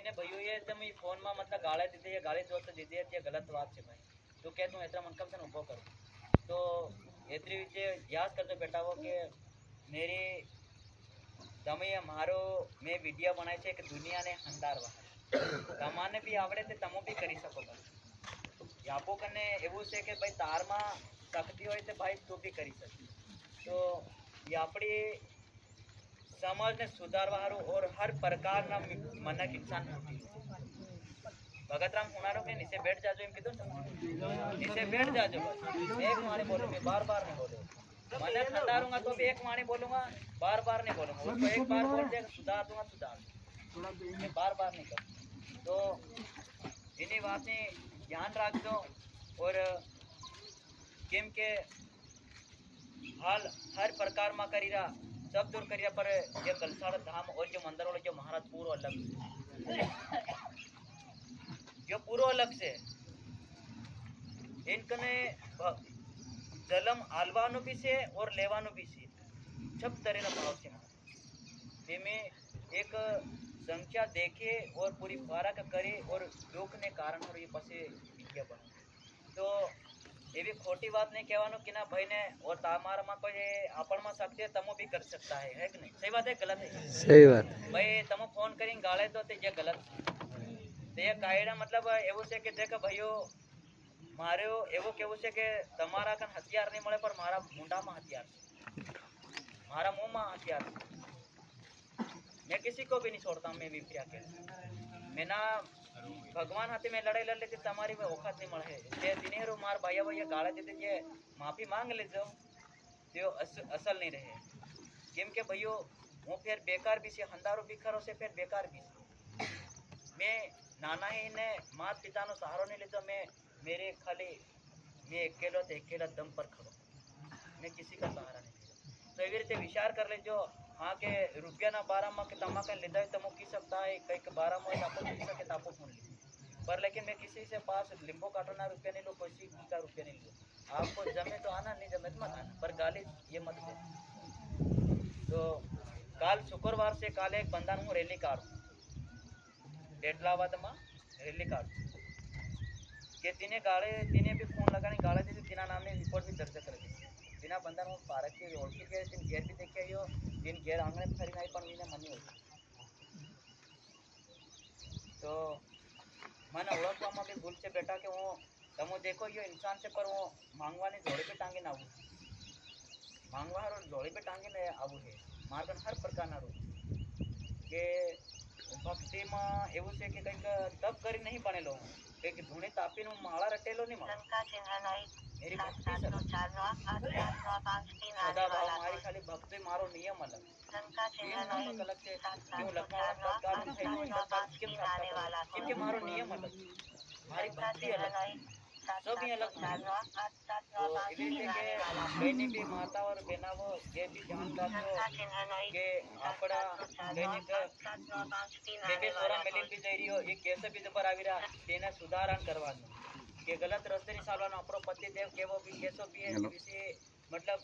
એને ભાઈઓએ તમે ફોનમાં मतलब ગાળે દીધી ગાળી દોસ્ત દીધી તે ગલત વાત છે ભાઈ તો કે તું એતરા મન કમ ઉભો કર તો એતરી રીતે યાદ કરજો બેટા वो કે मेरी તમે મારો મેં વિડિયો બનાવી છે કે દુનિયાને હંડારવા તમાને બી આવડે તે તમે બી કરી શકો ભાઈ યાપો કને એવું છે કે ભાઈ તારમાં શક્તિ હોય તો ભાઈ તું બી કરી શકે તો ये આપણી समाज ने सुधारवारो और हर प्रकार ना मनक इंसान होती भगतराम हुनारो के नीचे बैठ जाजो एम कीधुं नीचे बैठ जाजो बस एक वाणी बोलो मैं बार बार नहीं बोलो मनक हंडारूंगा तो भी एक वाणी बोलूंगा बार बार नहीं बोलूंगा उसको एक बार बोल देगा सुधार दूंगा सुधार मैं बार बार नहीं करूँ तो इन्हीं बात ने ध्यान रखो और केम के हाल हर प्रकार में करी रहा सब दूर करिया पर ये कलसाड़ धाम और जो मंदिर वाला जो महाराज पूरा अलग जो पूरा अलग से इनकने जलम आलवानो भी से और लेवानो भी से सब तरह ना भाव से में एक संख्या देखे और पूरी फारक करे और दुख ने कारण और ये पसे विज्ञा बनो तो एवी खोटी बात नहीं कहवानो कि ना भाई ने और तामारा में कोई आपण में शक्ति तमो भी कर सकता है कि नहीं सही बात है गलत है सही बात भाई तमो फोन करी गाळे तो ते ये गलत ते ये कायदा मतलब एवो छे के देख भाईओ मार्यो एवो केवो छे के तमारा कन हथियार नहीं मळे पर मारा मुंडा में हथियार मारा मुंह में हथियार मैं किसी को भी नहीं छोड़ता मैं भी क्या के मैं ना भगवान हाथे में लड़ाई लड़ लेती तमारी में औकात नहीं मळे जे दिनेरो मार भैया भैया गाळे देते जे माफी मांग लेजो त्यो असल नहीं रहे केम के भैयो वो फिर बेकार भी से हंडारो बिखरो से फिर बेकार भी मैं नाना ही ने मात पिता नो सहारो नहीं लेतो मैं मेरे खाली मैं अकेला दम पर खड़ो मैं किसी का सहारा नहीं तो एवी रीते विचार कर लेजो हाँ के रुपया ना 12 में के तमाका लेदा तमो की सकता है कई के 12 में आपको मिल सके तापो फोन ली पर लेकिन मैं किसी से पास लिंबो काटना रुपया नहीं लो कोई का रुपया नहीं लो आपको जमे तो आना नहीं जमे तो मत आना पर गाली ये मत दे तो काल शुक्रवार से काले एक बंदा हूँ रैली काढू डेटलावाद में रैली काढू के तिने भी फोन लगाने गाड़े दी तिना नाम ने रिपोर्ट भी दर्ज कर दी तिना बंदा हूँ पारक के ओळखी गए तीन घेर भी देखे आयो तीन घेर आंगणे फरी नहीं पण वीने मनी होती तो मैंने ओळखवामां भी भूल से बेटा के वो तमो देखो यो इंसान से पर वो मांगवानी जोड़ी पे टांगे ना मांगवा और जोड़ी पे टांगे ने आવું है मार्गन हर प्रकार ना रूप के भक्ति में એવું છે કે કંઈક તપ કરી નહીં બનેલો કંઈક ધૂણે તાપીનું માળા રટેલો નહીં મળે मेरी भक्ति सदा भाव मारी खाली भक्ति मारो नियम अलग अलग से क्यों लखनऊ बदकार क्योंकि मारो नियम अलग मारी भक्ति अलग सब ही अलग तो इसी के कहीं भी माता और बहना वो ये भी ध्यान रखो कि आपड़ा कहीं बेबे सोरा मिलिन भी जई रियो ये कैसे भी पर आवी रहा तेने सुधारण करवानो के गलत रास्ते नहीं चालवानो आपरो पति देव केवो भी कैसो भी है किसी मतलब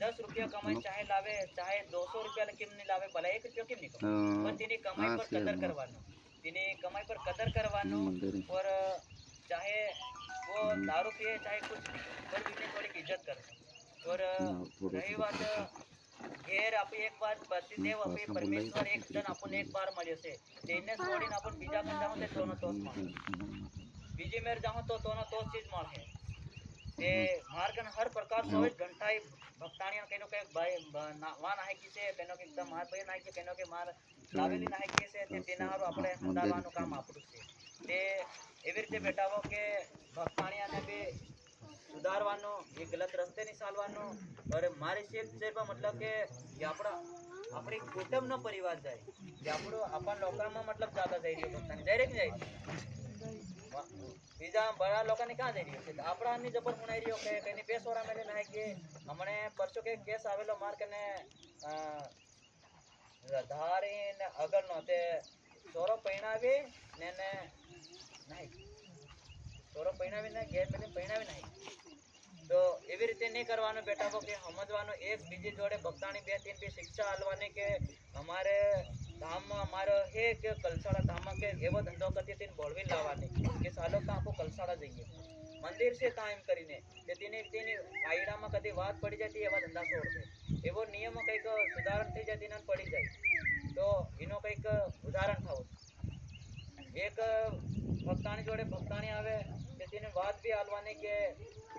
10 रुपया कमाई चाहे लावे चाहे 200 रुपया लेकिन नहीं लावे भले 1 रुपया क्यों नहीं कमाए पर तेनी कमाई पर कदर करवानो तेनी कमाई पर कदर करवानो और चाहे वो दारू पिए चाहे कुछ पर भी थोड़ी इज्जत कर और रही बात घेर आप एक बार पति देव आप परमेश्वर एक जन अपन एक बार मळ्यो छे तेने छोड़ीने अपन बीजा में जाऊं ते दोनों तोस मार बीजे मेर जाऊं तो दोनों तोस चीज मार है ते मार्गन हर प्रकार 24 घंटा ही भक्ताणिया केनो के भाई वान आहे की से केनो के एकदम मार भाई नाही के केनो के मार लावेली नाही के से ते दिनारो આપણે હંડાવાનું કામ આપણું છે તે એવી રીતે બેટાવો કે ભક્તાણિયાને બી સુધારવાનો એ ગલત રસ્તે નહીં ચાલવાનો અને મારી સેવા मतलब કે આપણા આપણી કુટુંબનો પરિવાર જાય કે આપણો આપણ લોકોમાં मतलब ज्यादा જઈ રહ્યો ભક્તાણી જઈ રહી જાય બીજા બડા લોકોને ક્યાં જઈ રહ્યો છે આપણા ની જબર મુણાઈ રહ્યો કે કઈની પેસોરા મેલે ના કે હમણે પરસો કે કેસ આવેલો માર કને ધારીને આગળનો તે સોરો પૈણાવી ને નહીં સોરો પૈણાવી ને ઘેર મેલે પૈણાવી નહીં तो एवी रीते नहीं करवानो बेटा को कि समझवानो एक बीजी जोड़े भक्ताणी 2-3 भी शिक्षा आलवाने के हमारे धाम में हमारे કે કલસાડા ધામમાં કે એવો ધંધો કરતી તેને બોળવી લાવવાની કે સાલો તો આપો કલસાડા જઈએ મંદિર છે તા એમ કરીને કે તેની આયડામાં કદી વાત પડી જતી એવા ધંધા છોડ દે એવો નિયમો કંઈક સુધારણ થઈ જાય તેને પડી જાય તો એનો કંઈક ઉદાહરણ થાવું એક ભક્તાણી જોડે ભક્તાણી આવે કે તેને વાત બી હાલવાની કે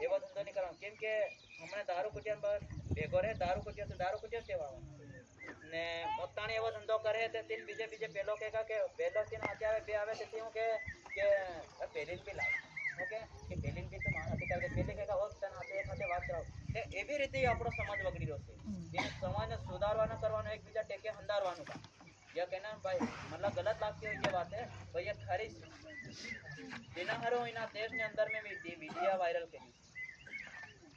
એવો ધંધો નહીં કરવાનો કેમ કે હમણાં દારૂ કુટિયા પર ભેગો રહે દારૂ કુટિયા સેવા ને ભક્તાણી એવો ધંધો કરે તો તેને બીજે પેલો કે પેલો તેને હાથે આવે બે આવે તો તેવું કે પેલી બી લાવ ઓકે કે પેલી બી તો મારા હાથે કરે પેલી કે હોત તને હાથે એક હાથે વાત કરાવ કે એવી રીતે આપણો સમાજ બગડી રહ્યો છે એને સમાજને સુધારવાનો કરવાનો એકબીજા ટેકે હંધારવાનું કામ या कहना भाई मतलब गलत लगती हुई ये बात है तो ये खरी बिना हरो इना देश ने अंदर में भी वीडियो वायरल करी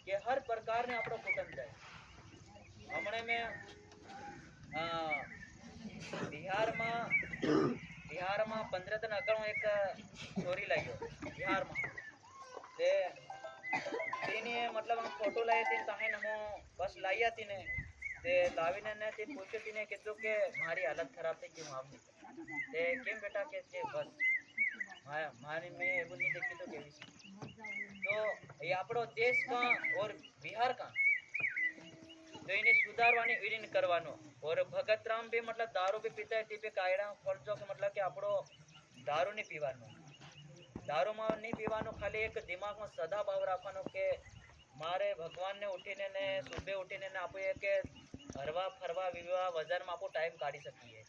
कि हर प्रकार ने આપણો કુટુંબ જાય હમણે મેં બિહારમાં 15 દિન અગાઉ એક ચોરી લાગ્યો બિહારમાં તે તેને મતલબ આમ ફોટો લાવી હતી તાહે નમો બસ લાવ્યા હતી ને તે લાવીને ને તે પૂછ્યું તેને કીધું કે મારી હાલત ખરાબ થઈ ગઈ માફ નહીં તે કેમ બેટા કે છે બસ મારી મેં એવું નહીં દેખી તો કેવી છે તો એ આપણો દેશ કા ઓર બિહાર કા तो इन्हें सुधारवानी विलीन करवानो और भगत राम भी मतलब दारू भी पीता है ती पे कायड़ा फरजो के मतलब कि આપણો દારૂ નહીં પીવાનો દારૂમાં નહીં પીવાનો ખાલી એક દિમાગમાં સદા ભાવ રાખવાનો કે મારે ભગવાનને ઉઠીને ને સુબે ઉઠીને ને આપણે કે હરવા ફરવા વિવાહ વજનમાં આપણો ટાઈમ કાઢી શકીએ